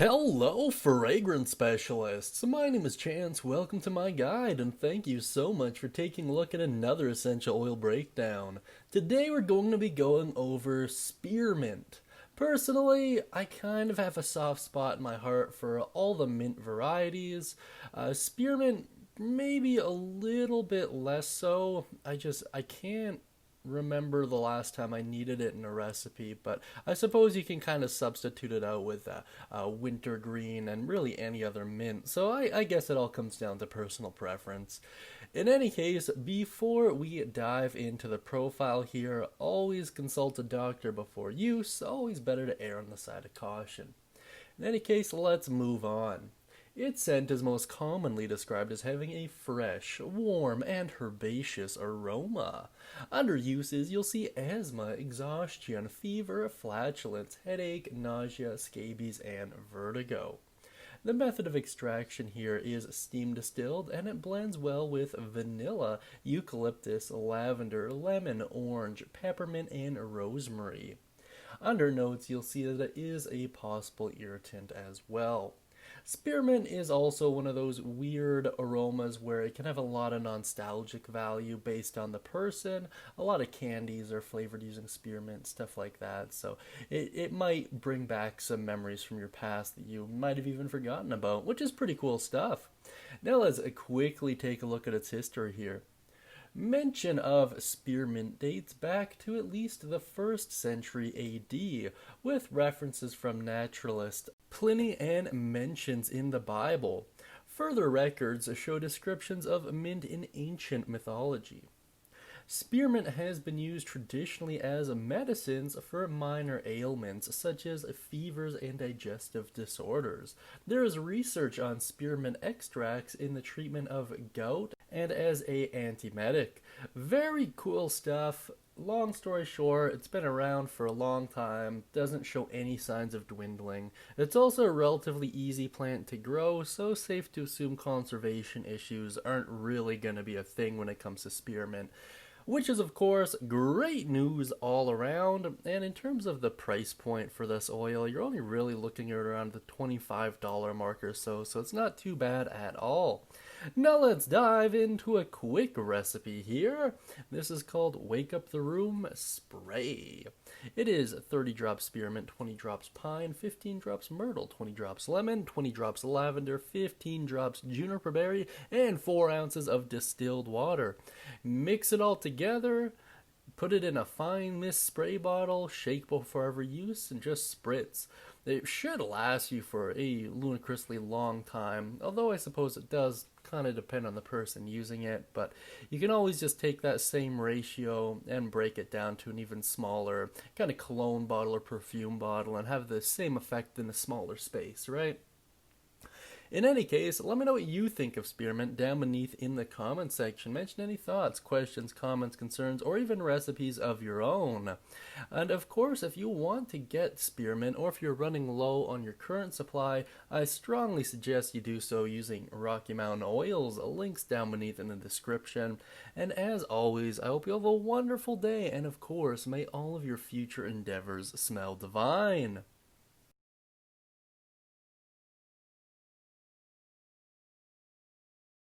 Hello, fragrance specialists. My name is Chance. Welcome to my guide, and thank you so much for taking a look at another essential oil breakdown. Today we're going to be going over spearmint. Personally, I kind of have a soft spot in my heart for all the mint varieties. Spearmint, maybe a little bit less so. I can't remember the last time I needed it in a recipe, but I suppose you can kind of substitute it out with wintergreen and really any other mint. So I guess it all comes down to personal preference. In any case, before we dive into the profile here, always consult a doctor before use. Always better to err on the side of caution. In any case, let's move on. Its scent is most commonly described as having a fresh, warm, and herbaceous aroma. Under uses, you'll see asthma, exhaustion, fever, flatulence, headache, nausea, scabies, and vertigo. The method of extraction here is steam distilled, and it blends well with vanilla, eucalyptus, lavender, lemon, orange, peppermint, and rosemary. Under notes, you'll see that it is a possible irritant as well. Spearmint is also one of those weird aromas where it can have a lot of nostalgic value based on the person. A lot of candies are flavored using spearmint, stuff like that. So it might bring back some memories from your past that you might have even forgotten about, which is pretty cool stuff. Now let's quickly take a look at its history here. Mention of spearmint dates back to at least the 1st century AD, with references from naturalist Pliny and mentions in the Bible. Further records show descriptions of mint in ancient mythology. Spearmint has been used traditionally as medicines for minor ailments such as fevers and digestive disorders. There is research on spearmint extracts in the treatment of gout and as a antiemetic. Very cool stuff. Long story short, it's been around for a long time, doesn't show any signs of dwindling. It's also a relatively easy plant to grow, so safe to assume conservation issues aren't really going to be a thing when it comes to spearmint. Which is, of course, great news all around. And in terms of the price point for this oil, you're only really looking at around the $25 mark or so it's not too bad at all. Now let's dive into a quick recipe here. This is called Wake Up the Room Spray. It is 30 drops spearmint, 20 drops pine, 15 drops myrtle, 20 drops lemon, 20 drops lavender, 15 drops juniper berry, and 4 ounces of distilled water. Mix it all together, put it in a fine mist spray bottle, shake before every use, and just spritz. It should last you for a ludicrously long time, although I suppose it does kind of depend on the person using it, but you can always just take that same ratio and break it down to an even smaller kind of cologne bottle or perfume bottle and have the same effect in a smaller space, right? In any case, let me know what you think of spearmint down beneath in the comment section. Mention any thoughts, questions, comments, concerns, or even recipes of your own. And of course, if you want to get spearmint, or if you're running low on your current supply, I strongly suggest you do so using Rocky Mountain Oils. Links down beneath in the description. And as always, I hope you have a wonderful day, and of course, may all of your future endeavors smell divine.